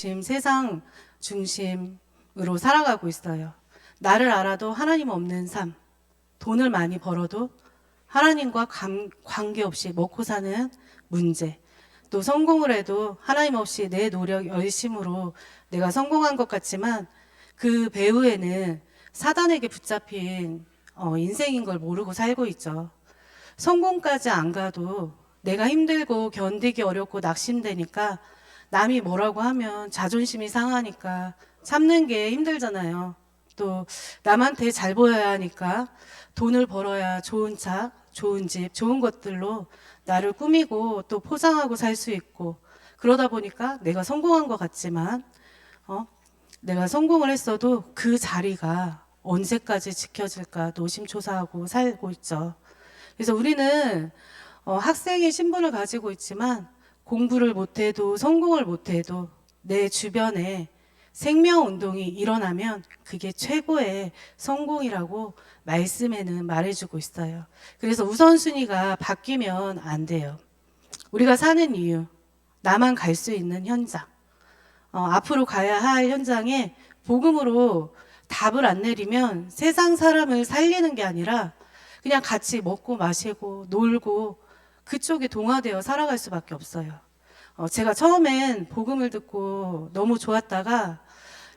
중심, 세상 중심으로 살아가고 있어요. 나를 알아도 하나님 없는 삶, 돈을 많이 벌어도 하나님과 관계없이 먹고 사는 문제, 또 성공을 해도 하나님 없이 내 노력, 열심으로 내가 성공한 것 같지만 그 배후에는 사단에게 붙잡힌 인생인 걸 모르고 살고 있죠. 성공까지 안 가도 내가 힘들고 견디기 어렵고 낙심되니까 남이 뭐라고 하면 자존심이 상하니까 참는 게 힘들잖아요. 또 남한테 잘 보여야 하니까 돈을 벌어야 좋은 차, 좋은 집, 좋은 것들로 나를 꾸미고 또 포장하고 살 수 있고 그러다 보니까 내가 성공한 것 같지만 내가 성공을 했어도 그 자리가 언제까지 지켜질까 노심초사하고 살고 있죠. 그래서 우리는 학생의 신분을 가지고 있지만 공부를 못해도 성공을 못해도 내 주변에 생명운동이 일어나면 그게 최고의 성공이라고 말씀에는 말해주고 있어요. 그래서 우선순위가 바뀌면 안 돼요. 우리가 사는 이유, 나만 갈 수 있는 현장, 앞으로 가야 할 현장에 복음으로 답을 안 내리면 세상 사람을 살리는 게 아니라 그냥 같이 먹고 마시고 놀고 그쪽에 동화되어 살아갈 수밖에 없어요. 제가 처음엔 복음을 듣고 너무 좋았다가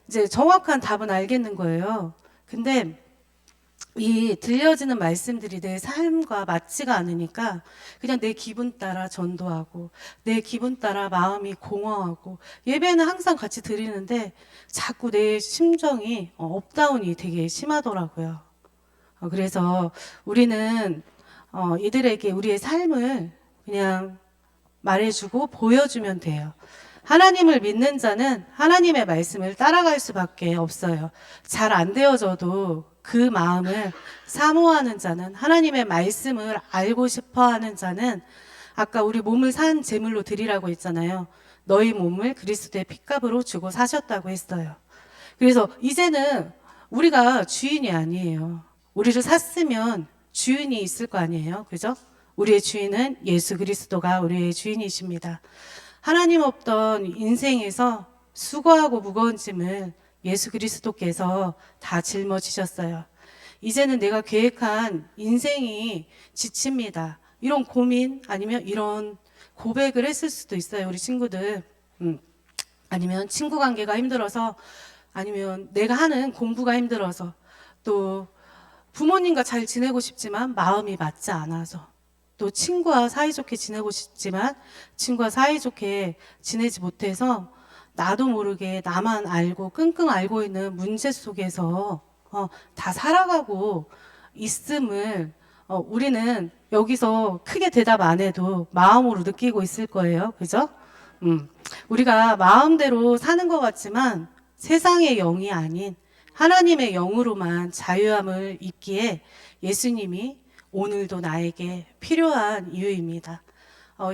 이제 정확한 답은 알겠는 거예요. 근데 이 들려지는 말씀들이 내 삶과 맞지가 않으니까 그냥 내 기분 따라 전도하고 내 기분 따라 마음이 공허하고 예배는 항상 같이 드리는데 자꾸 내 심정이 업다운이 되게 심하더라고요. 그래서 우리는 이들에게 우리의 삶을 그냥 말해주고 보여주면 돼요. 하나님을 믿는 자는 하나님의 말씀을 따라갈 수밖에 없어요. 잘 안 되어져도 그 마음을 사모하는 자는 하나님의 말씀을 알고 싶어 하는 자는 아까 우리 몸을 산 제물로 드리라고 했잖아요. 너희 몸을 그리스도의 핏값으로 주고 사셨다고 했어요. 그래서 이제는 우리가 주인이 아니에요. 우리를 샀으면 주인이 있을 거 아니에요. 그죠? 우리의 주인은 예수 그리스도가 우리의 주인이십니다. 하나님 없던 인생에서 수고하고 무거운 짐을 예수 그리스도께서 다 짊어지셨어요. 이제는 내가 계획한 인생이 지칩니다. 이런 고민 아니면 이런 고백을 했을 수도 있어요. 우리 친구들. 아니면 친구 관계가 힘들어서 아니면 내가 하는 공부가 힘들어서 또 부모님과 잘 지내고 싶지만 마음이 맞지 않아서 또 친구와 사이좋게 지내고 싶지만 친구와 사이좋게 지내지 못해서 나도 모르게 나만 알고 끙끙 앓고 있는 문제 속에서 다 살아가고 있음을 우리는 여기서 크게 대답 안 해도 마음으로 느끼고 있을 거예요. 그죠? 우리가 마음대로 사는 것 같지만 세상의 영이 아닌 하나님의 영으로만 자유함을 입기에 예수님이 오늘도 나에게 필요한 이유입니다.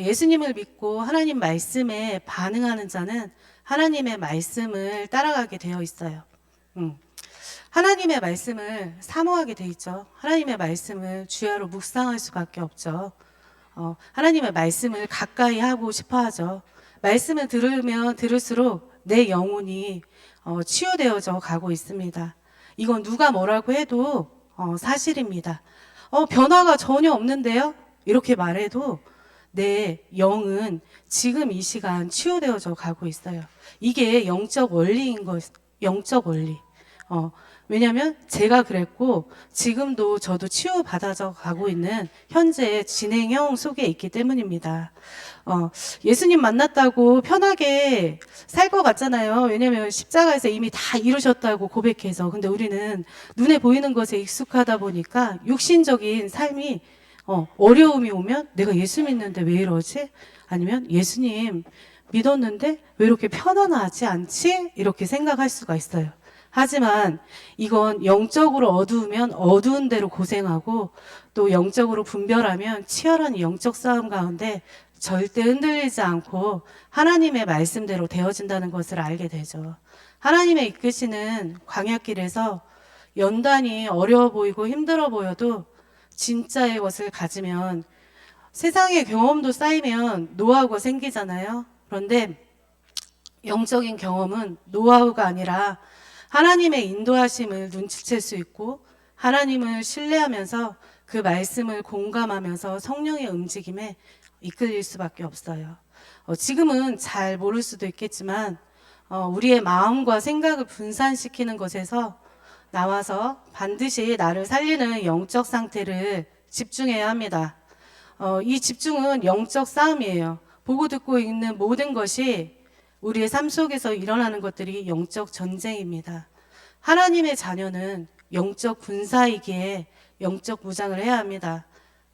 예수님을 믿고 하나님 말씀에 반응하는 자는 하나님의 말씀을 따라가게 되어 있어요. 하나님의 말씀을 사모하게 돼 있죠. 하나님의 말씀을 주야로 묵상할 수밖에 없죠. 하나님의 말씀을 가까이 하고 싶어 하죠. 말씀을 들으면 들을수록 내 영혼이 치유되어져 가고 있습니다. 이건 누가 뭐라고 해도 사실입니다. 변화가 전혀 없는데요? 이렇게 말해도 내 영은 지금 이 시간 치유되어져 가고 있어요. 이게 영적 원리인 것, 영적 원리. 왜냐하면 제가 그랬고 지금도 저도 치유받아져 가고 있는 현재 진행형 속에 있기 때문입니다. 예수님 만났다고 편하게 살 것 같잖아요. 왜냐하면 십자가에서 이미 다 이루셨다고 고백해서. 근데 우리는 눈에 보이는 것에 익숙하다 보니까 육신적인 삶이 어려움이 오면 내가 예수 믿는데 왜 이러지? 아니면 예수님 믿었는데 왜 이렇게 편안하지 않지? 이렇게 생각할 수가 있어요. 하지만 이건 영적으로 어두우면 어두운 대로 고생하고 또 영적으로 분별하면 치열한 영적 싸움 가운데 절대 흔들리지 않고 하나님의 말씀대로 되어진다는 것을 알게 되죠. 하나님의 이끄시는 광야길에서 연단이 어려워 보이고 힘들어 보여도 진짜의 것을 가지면 세상의 경험도 쌓이면 노하우가 생기잖아요. 그런데 영적인 경험은 노하우가 아니라 하나님의 인도하심을 눈치챌 수 있고 하나님을 신뢰하면서 그 말씀을 공감하면서 성령의 움직임에 이끌릴 수밖에 없어요. 지금은 잘 모를 수도 있겠지만 우리의 마음과 생각을 분산시키는 것에서 나와서 반드시 나를 살리는 영적 상태를 집중해야 합니다. 이 집중은 영적 싸움이에요. 보고 듣고 읽는 모든 것이 우리의 삶 속에서 일어나는 것들이 영적 전쟁입니다. 하나님의 자녀는 영적 군사이기에 영적 무장을 해야 합니다.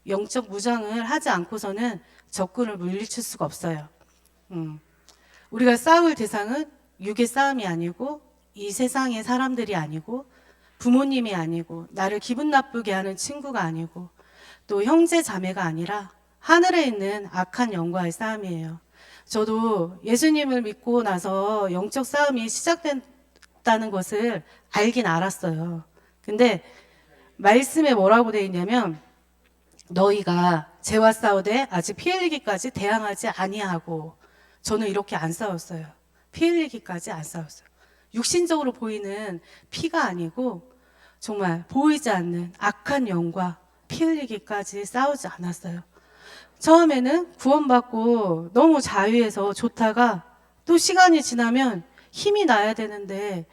영적 무장을 하지 않고서는 적군을 물리칠 수가 없어요. 우리가 싸울 대상은 육의 싸움이 아니고 이 세상의 사람들이 아니고 부모님이 아니고 나를 기분 나쁘게 하는 친구가 아니고 또 형제 자매가 아니라 하늘에 있는 악한 영과의 싸움이에요. 저도 예수님을 믿고 나서 영적 싸움이 시작됐다는 것을 알긴 알았어요. 근데 말씀에 뭐라고 되어 있냐면 너희가 죄와 싸우되 아직 피 흘리기까지 대항하지 아니하고, 저는 이렇게 안 싸웠어요. 피 흘리기까지 안 싸웠어요. 육신적으로 보이는 피가 아니고 정말 보이지 않는 악한 영과 피 흘리기까지 싸우지 않았어요. 처음에는 구원받고 너무 자유해서 좋다가 또 시간이 지나면 힘이 나야 되는데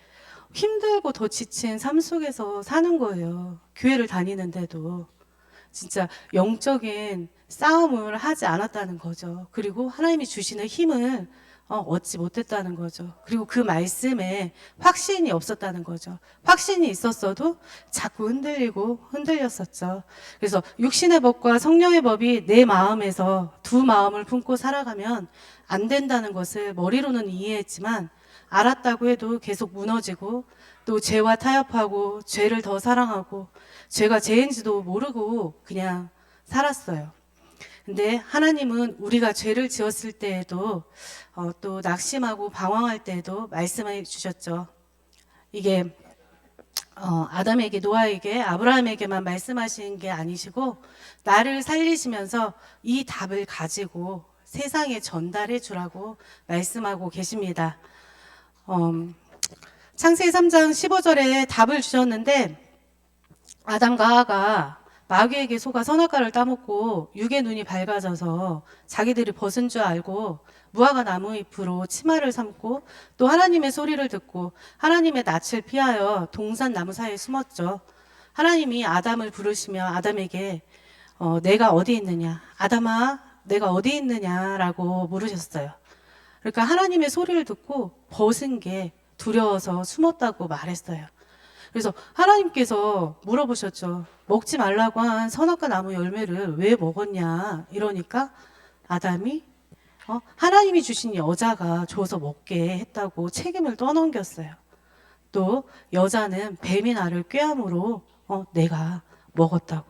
힘들고 더 지친 삶 속에서 사는 거예요. 교회를 다니는데도 진짜 영적인 싸움을 하지 않았다는 거죠. 그리고 하나님이 주시는 힘을 얻지 못했다는 거죠. 그리고 그 말씀에 확신이 없었다는 거죠. 확신이 있었어도 자꾸 흔들렸었죠. 그래서 육신의 법과 성령의 법이 내 마음에서 두 마음을 품고 살아가면 안 된다는 것을 머리로는 이해했지만 알았다고 해도 계속 무너지고 또 죄와 타협하고 죄를 더 사랑하고 죄가 죄인지도 모르고 그냥 살았어요. 근데 하나님은 우리가 죄를 지었을 때에도 또 낙심하고 방황할 때에도 말씀해 주셨죠. 이게 아담에게, 노아에게, 아브라함에게만 말씀하신 게 아니시고 나를 살리시면서 이 답을 가지고 세상에 전달해 주라고 말씀하고 계십니다. 창세기 3장 15절에 답을 주셨는데 아담과 하와가 마귀에게 속아 선악과를 따먹고 육의 눈이 밝아져서 자기들이 벗은 줄 알고 무화과 나무 잎으로 치마를 삼고 또 하나님의 소리를 듣고 하나님의 낯을 피하여 동산 나무 사이에 숨었죠. 하나님이 아담을 부르시며 아담에게 내가 어디 있느냐, 아담아 내가 어디 있느냐라고 물으셨어요. 그러니까 하나님의 소리를 듣고 벗은 게 두려워서 숨었다고 말했어요. 그래서 하나님께서 물어보셨죠. 먹지 말라고 한 선악과 나무 열매를 왜 먹었냐 이러니까 아담이 하나님이 주신 여자가 줘서 먹게 했다고 책임을 떠넘겼어요. 또 여자는 뱀이 나를 꾀함으로 내가 먹었다고.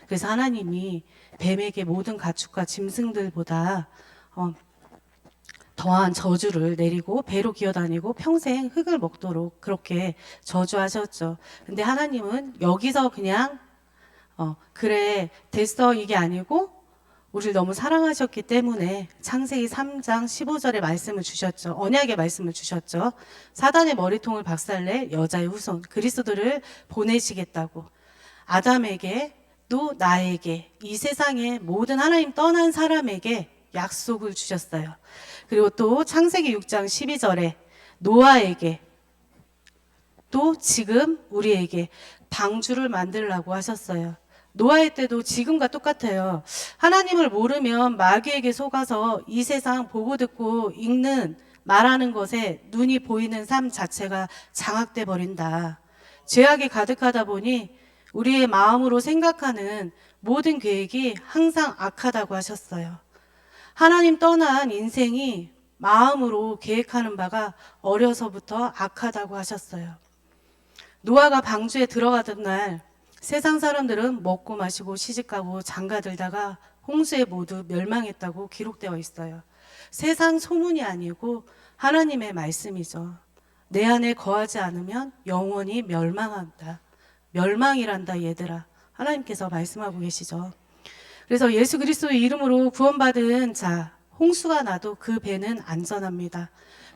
그래서 하나님이 뱀에게 모든 가축과 짐승들보다 더한 저주를 내리고 배로 기어다니고 평생 흙을 먹도록 그렇게 저주하셨죠. 근데 하나님은 여기서 그냥 그래 됐어 이게 아니고 우리를 너무 사랑하셨기 때문에 창세기 3장 15절의 말씀을 주셨죠. 언약의 말씀을 주셨죠. 사단의 머리통을 박살내 여자의 후손 그리스도를 보내시겠다고. 아담에게 또 나에게 이 세상의 모든 하나님 떠난 사람에게 약속을 주셨어요. 그리고 또 창세기 6장 12절에 노아에게 또 지금 우리에게 방주를 만들라고 하셨어요. 노아의 때도 지금과 똑같아요. 하나님을 모르면 마귀에게 속아서 이 세상 보고 듣고 읽는 말하는 것에 눈이 보이는 삶 자체가 장악돼 버린다. 죄악이 가득하다 보니 우리의 마음으로 생각하는 모든 계획이 항상 악하다고 하셨어요. 하나님 떠난 인생이 마음으로 계획하는 바가 어려서부터 악하다고 하셨어요. 노아가 방주에 들어가던 날 세상 사람들은 먹고 마시고 시집가고 장가들다가 홍수에 모두 멸망했다고 기록되어 있어요. 세상 소문이 아니고 하나님의 말씀이죠. 내 안에 거하지 않으면 영원히 멸망한다. 멸망이란다 얘들아. 하나님께서 말씀하고 계시죠. 그래서 예수 그리스도의 이름으로 구원받은 자, 홍수가 나도 그 배는 안전합니다.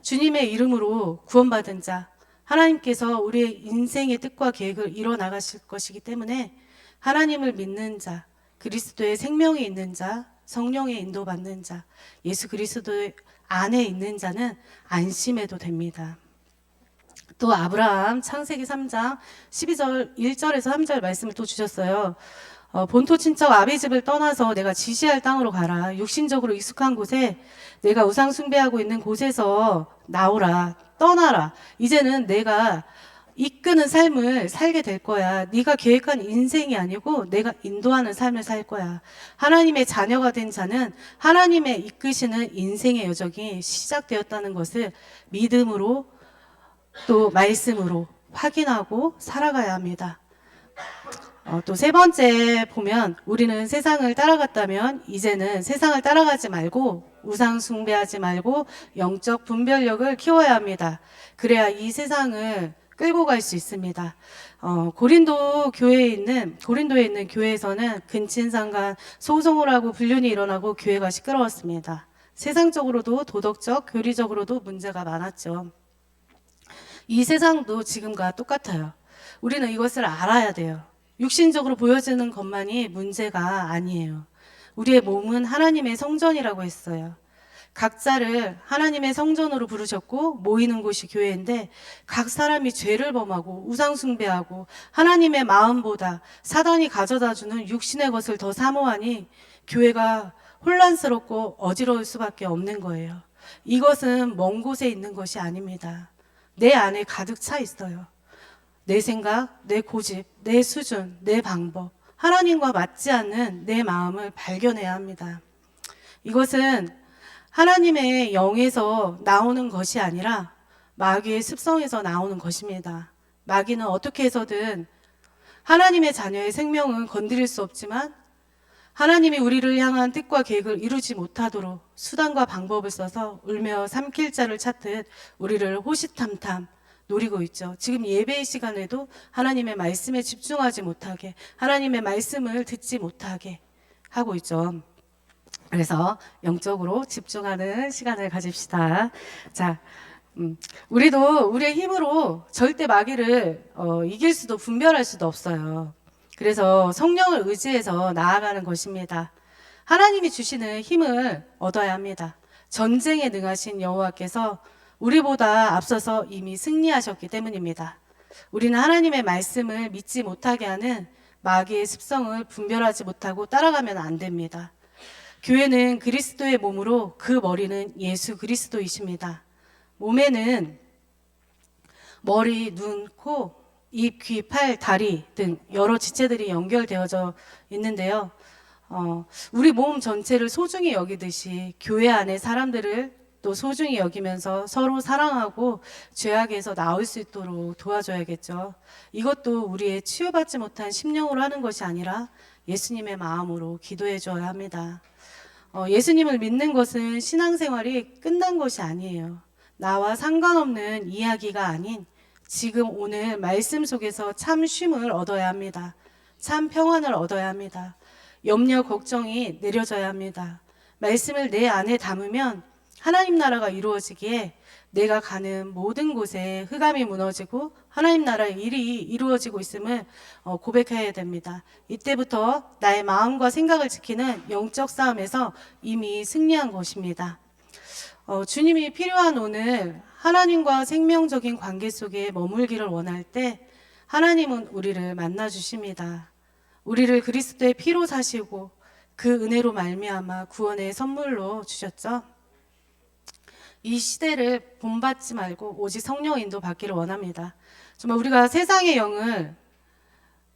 주님의 이름으로 구원받은 자, 하나님께서 우리의 인생의 뜻과 계획을 이뤄 나가실 것이기 때문에 하나님을 믿는 자, 그리스도의 생명이 있는 자, 성령의 인도받는 자, 예수 그리스도 안에 있는 자는 안심해도 됩니다. 또 아브라함 창세기 3장 12절 1절에서 3절 말씀을 또 주셨어요. 본토 친척 아비 집을 떠나서 내가 지시할 땅으로 가라. 육신적으로 익숙한 곳에 내가 우상 숭배하고 있는 곳에서 나오라. 떠나라. 이제는 내가 이끄는 삶을 살게 될 거야. 네가 계획한 인생이 아니고 내가 인도하는 삶을 살 거야. 하나님의 자녀가 된 자는 하나님의 이끄시는 인생의 여정이 시작되었다는 것을 믿음으로 또 말씀으로 확인하고 살아가야 합니다. 또 세 번째 보면 우리는 세상을 따라갔다면 이제는 세상을 따라가지 말고 우상 숭배하지 말고 영적 분별력을 키워야 합니다. 그래야 이 세상을 끌고 갈 수 있습니다. 고린도에 있는 교회에서는 근친상간 소송을 하고 불륜이 일어나고 교회가 시끄러웠습니다. 세상적으로도 도덕적, 교리적으로도 문제가 많았죠. 이 세상도 지금과 똑같아요. 우리는 이것을 알아야 돼요. 육신적으로 보여지는 것만이 문제가 아니에요. 우리의 몸은 하나님의 성전이라고 했어요. 각자를 하나님의 성전으로 부르셨고 모이는 곳이 교회인데 각 사람이 죄를 범하고 우상 숭배하고 하나님의 마음보다 사단이 가져다주는 육신의 것을 더 사모하니 교회가 혼란스럽고 어지러울 수밖에 없는 거예요. 이것은 먼 곳에 있는 것이 아닙니다. 내 안에 가득 차 있어요. 내 생각, 내 고집, 내 수준, 내 방법, 하나님과 맞지 않는 내 마음을 발견해야 합니다. 이것은 하나님의 영에서 나오는 것이 아니라 마귀의 습성에서 나오는 것입니다. 마귀는 어떻게 해서든 하나님의 자녀의 생명은 건드릴 수 없지만 하나님이 우리를 향한 뜻과 계획을 이루지 못하도록 수단과 방법을 써서 울며 삼킬 자를 찾듯 우리를 호시탐탐 노리고 있죠. 지금 예배의 시간에도 하나님의 말씀에 집중하지 못하게, 하나님의 말씀을 듣지 못하게 하고 있죠. 그래서 영적으로 집중하는 시간을 가집시다. 자, 우리도 우리의 힘으로 절대 마귀를 이길 수도 분별할 수도 없어요. 그래서 성령을 의지해서 나아가는 것입니다. 하나님이 주시는 힘을 얻어야 합니다. 전쟁에 능하신 여호와께서 우리보다 앞서서 이미 승리하셨기 때문입니다. 우리는 하나님의 말씀을 믿지 못하게 하는 마귀의 습성을 분별하지 못하고 따라가면 안 됩니다. 교회는 그리스도의 몸으로 그 머리는 예수 그리스도이십니다. 몸에는 머리, 눈, 코, 입, 귀, 팔, 다리 등 여러 지체들이 연결되어져 있는데요. 우리 몸 전체를 소중히 여기듯이 교회 안에 사람들을 또 소중히 여기면서 서로 사랑하고 죄악에서 나올 수 있도록 도와줘야겠죠. 이것도 우리의 치유받지 못한 심령으로 하는 것이 아니라 예수님의 마음으로 기도해 줘야 합니다. 예수님을 믿는 것은 신앙생활이 끝난 것이 아니에요. 나와 상관없는 이야기가 아닌 지금 오늘 말씀 속에서 참 쉼을 얻어야 합니다. 참 평안을 얻어야 합니다. 염려, 걱정이 내려져야 합니다. 말씀을 내 안에 담으면 하나님 나라가 이루어지기에 내가 가는 모든 곳에 흑암이 무너지고 하나님 나라의 일이 이루어지고 있음을 고백해야 됩니다. 이때부터 나의 마음과 생각을 지키는 영적 싸움에서 이미 승리한 것입니다. 주님이 필요한 오늘 하나님과 생명적인 관계 속에 머물기를 원할 때 하나님은 우리를 만나 주십니다. 우리를 그리스도의 피로 사시고 그 은혜로 말미암아 구원의 선물로 주셨죠. 이 시대를 본받지 말고 오직 성령 인도 받기를 원합니다. 정말 우리가 세상의 영을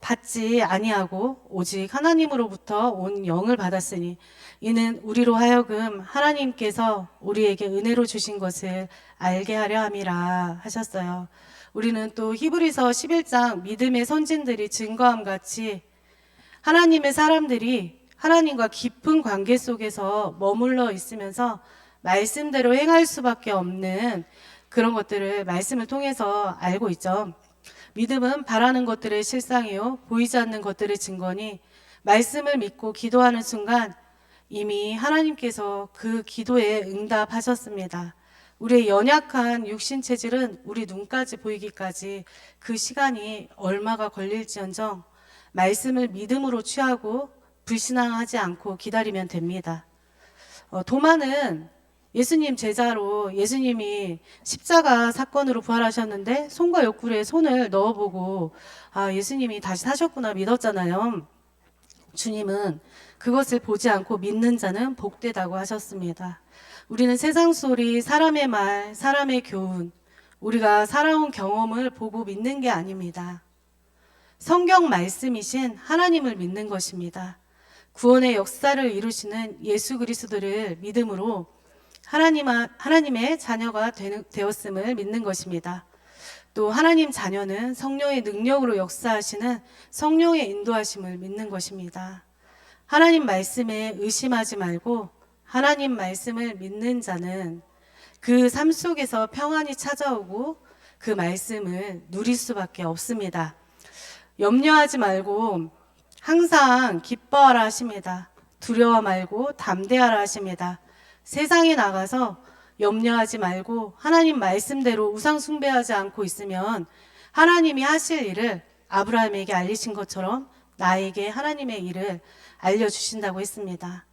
받지 아니하고 오직 하나님으로부터 온 영을 받았으니 이는 우리로 하여금 하나님께서 우리에게 은혜로 주신 것을 알게 하려 함이라 하셨어요. 우리는 또 히브리서 11장 믿음의 선진들이 증거함 같이 하나님의 사람들이 하나님과 깊은 관계 속에서 머물러 있으면서 말씀대로 행할 수밖에 없는 그런 것들을 말씀을 통해서 알고 있죠. 믿음은 바라는 것들의 실상이요 보이지 않는 것들의 증거니 말씀을 믿고 기도하는 순간 이미 하나님께서 그 기도에 응답하셨습니다. 우리의 연약한 육신 체질은 우리 눈까지 보이기까지 그 시간이 얼마가 걸릴지언정 말씀을 믿음으로 취하고 불신앙하지 않고 기다리면 됩니다. 도마는 예수님 제자로 예수님이 십자가 사건으로 부활하셨는데 손과 옆구리에 손을 넣어보고 예수님이 다시 사셨구나 믿었잖아요. 주님은 그것을 보지 않고 믿는 자는 복되다고 하셨습니다. 우리는 세상 소리, 사람의 말, 사람의 교훈, 우리가 살아온 경험을 보고 믿는 게 아닙니다. 성경 말씀이신 하나님을 믿는 것입니다. 구원의 역사를 이루시는 예수 그리스도를 믿음으로 하나님의 자녀가 되었음을 믿는 것입니다. 또 하나님 자녀는 성령의 능력으로 역사하시는 성령의 인도하심을 믿는 것입니다. 하나님 말씀에 의심하지 말고 하나님 말씀을 믿는 자는 그 삶 속에서 평안이 찾아오고 그 말씀을 누릴 수밖에 없습니다. 염려하지 말고 항상 기뻐하라 하십니다. 두려워 말고 담대하라 하십니다. 세상에 나가서 염려하지 말고 하나님 말씀대로 우상 숭배하지 않고 있으면 하나님이 하실 일을 아브라함에게 알리신 것처럼 나에게 하나님의 일을 알려주신다고 했습니다.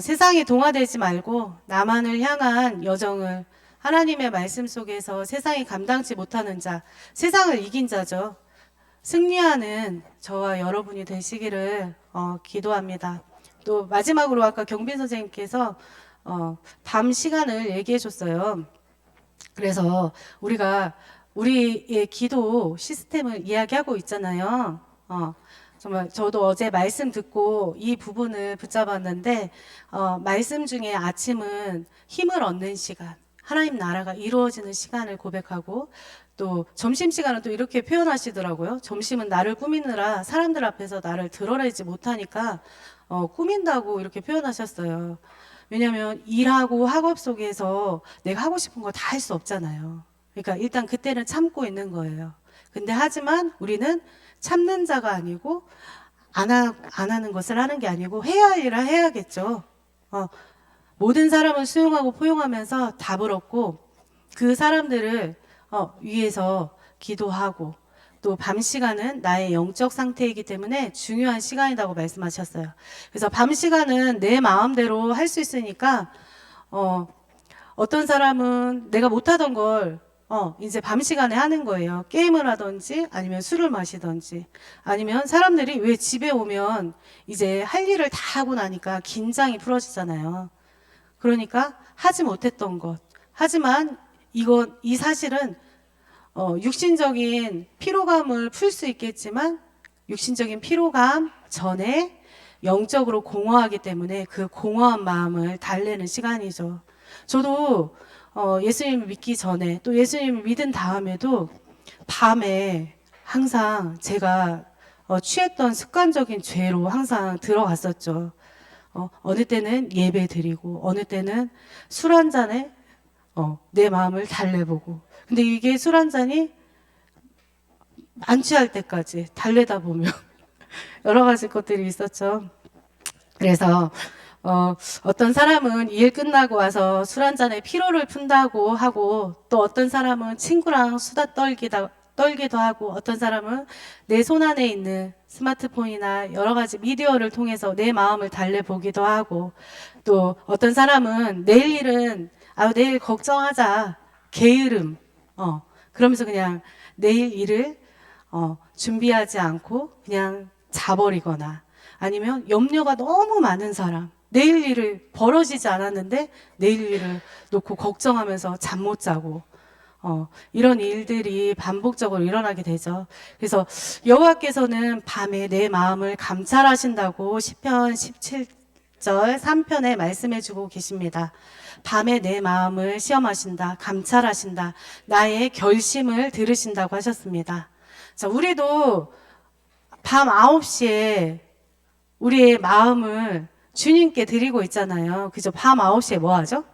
세상에 동화되지 말고 나만을 향한 여정을 하나님의 말씀 속에서 세상이 감당치 못하는 자, 세상을 이긴 자죠. 승리하는 저와 여러분이 되시기를 기도합니다. 또 마지막으로 아까 경빈 선생님께서 밤 시간을 얘기해 줬어요. 그래서 우리가 우리의 기도 시스템을 이야기하고 있잖아요. 정말 저도 어제 말씀 듣고 이 부분을 붙잡았는데 말씀 중에 아침은 힘을 얻는 시간, 하나님 나라가 이루어지는 시간을 고백하고 또 점심시간은 또 이렇게 표현하시더라고요. 점심은 나를 꾸미느라 사람들 앞에서 나를 드러내지 못하니까 꾸민다고 이렇게 표현하셨어요. 왜냐하면 일하고 학업 속에서 내가 하고 싶은 거 다 할 수 없잖아요. 그러니까 일단 그때는 참고 있는 거예요. 근데 하지만 우리는 참는 자가 아니고 안 하는 것을 하는 게 아니고 해야 할 일을 해야겠죠. 모든 사람을 수용하고 포용하면서 답을 얻고 그 사람들을 위해서 기도하고 또 밤 시간은 나의 영적 상태이기 때문에 중요한 시간이라고 말씀하셨어요. 그래서 밤 시간은 내 마음대로 할 수 있으니까 어떤 사람은 내가 못하던 걸 이제 밤 시간에 하는 거예요. 게임을 하든지 아니면 술을 마시든지 아니면 사람들이 왜 집에 오면 이제 할 일을 다 하고 나니까 긴장이 풀어지잖아요. 그러니까 하지 못했던 것. 하지만 이 사실은 육신적인 피로감을 풀 수 있겠지만 육신적인 피로감 전에 영적으로 공허하기 때문에 그 공허한 마음을 달래는 시간이죠. 저도 예수님을 믿기 전에 또 예수님을 믿은 다음에도 밤에 항상 제가 취했던 습관적인 죄로 항상 들어갔었죠. 어느 때는 예배 드리고 어느 때는 술 한 잔에 내 마음을 달래보고 근데 이게 술 한 잔이 안 취할 때까지 달래다 보면 여러 가지 것들이 있었죠. 그래서 어떤 사람은 일 끝나고 와서 술 한 잔에 피로를 푼다고 하고 또 어떤 사람은 친구랑 수다 떨기도 하고 어떤 사람은 내 손 안에 있는 스마트폰이나 여러 가지 미디어를 통해서 내 마음을 달래보기도 하고 또 어떤 사람은 내일 일은 내일 걱정하자 게으름 그러면서 그냥 내일 일을 준비하지 않고 그냥 자버리거나 아니면 염려가 너무 많은 사람 내일 일을 벌어지지 않았는데 내일 일을 놓고 걱정하면서 잠 못 자고 이런 일들이 반복적으로 일어나게 되죠. 그래서 여호와께서는 밤에 내 마음을 감찰하신다고 시편 17절 3편에 말씀해주고 계십니다. 밤에 내 마음을 시험하신다, 감찰하신다, 나의 결심을 들으신다고 하셨습니다. 자, 우리도 밤 9시에 우리의 마음을 주님께 드리고 있잖아요. 그죠? 밤 9시에 뭐 하죠?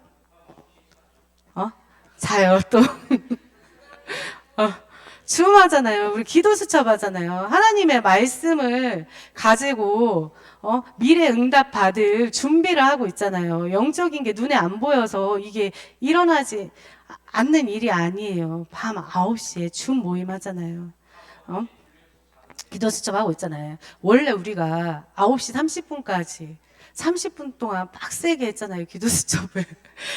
자요, 또. 줌하잖아요. 우리 기도 수첩하잖아요. 하나님의 말씀을 가지고 미래 응답 받을 준비를 하고 있잖아요. 영적인 게 눈에 안 보여서 이게 일어나지 않는 일이 아니에요. 밤 9시에 줌 모임 하잖아요. 어? 기도 수첩하고 있잖아요. 원래 우리가 9시 30분까지 30분 동안 빡세게 했잖아요. 기도 수첩을.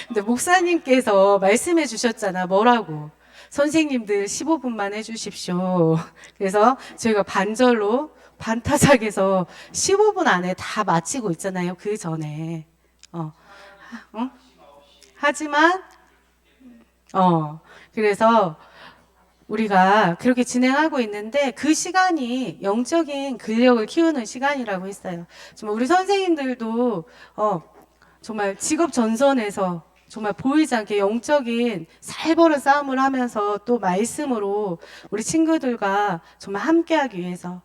근데 목사님께서 말씀해 주셨잖아. 뭐라고? 선생님들 15분만 해주십시오. 그래서 저희가 반절로 반타작해서 15분 안에 다 마치고 있잖아요. 그 전에. 응? 하지만, 그래서 우리가 그렇게 진행하고 있는데 그 시간이 영적인 근력을 키우는 시간이라고 했어요. 정말 우리 선생님들도 정말 직업 전선에서 정말 보이지 않게 영적인 살벌한 싸움을 하면서 또 말씀으로 우리 친구들과 정말 함께하기 위해서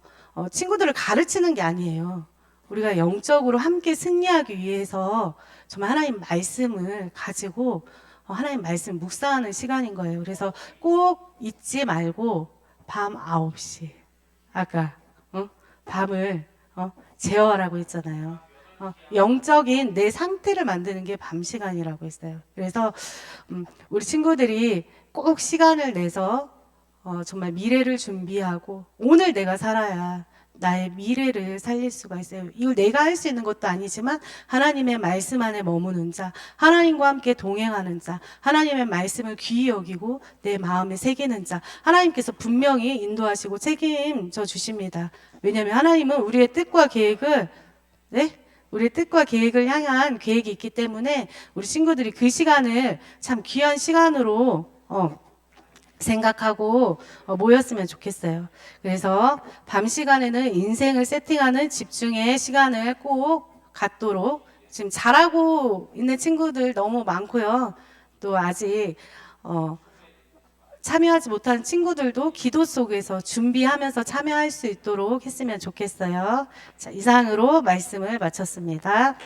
친구들을 가르치는 게 아니에요. 우리가 영적으로 함께 승리하기 위해서 정말 하나님 말씀을 가지고 하나님 말씀 묵상하는 시간인 거예요. 그래서 꼭 잊지 말고 밤 9시 아까 밤을 제어하라고 했잖아요. 영적인 내 상태를 만드는 게 밤 시간이라고 했어요. 그래서 우리 친구들이 꼭 시간을 내서 정말 미래를 준비하고 오늘 내가 살아야 나의 미래를 살릴 수가 있어요. 이걸 내가 할 수 있는 것도 아니지만 하나님의 말씀 안에 머무는 자, 하나님과 함께 동행하는 자, 하나님의 말씀을 귀히 여기고 내 마음에 새기는 자, 하나님께서 분명히 인도하시고 책임져 주십니다. 왜냐하면 하나님은 우리의 뜻과 계획을 우리의 뜻과 계획을 향한 계획이 있기 때문에 우리 친구들이 그 시간을 참 귀한 시간으로 생각하고 모였으면 좋겠어요. 그래서 밤 시간에는 인생을 세팅하는 집중의 시간을 꼭 갖도록 지금 잘하고 있는 친구들 너무 많고요. 또 아직 참여하지 못한 친구들도 기도 속에서 준비하면서 참여할 수 있도록 했으면 좋겠어요. 자, 이상으로 말씀을 마쳤습니다.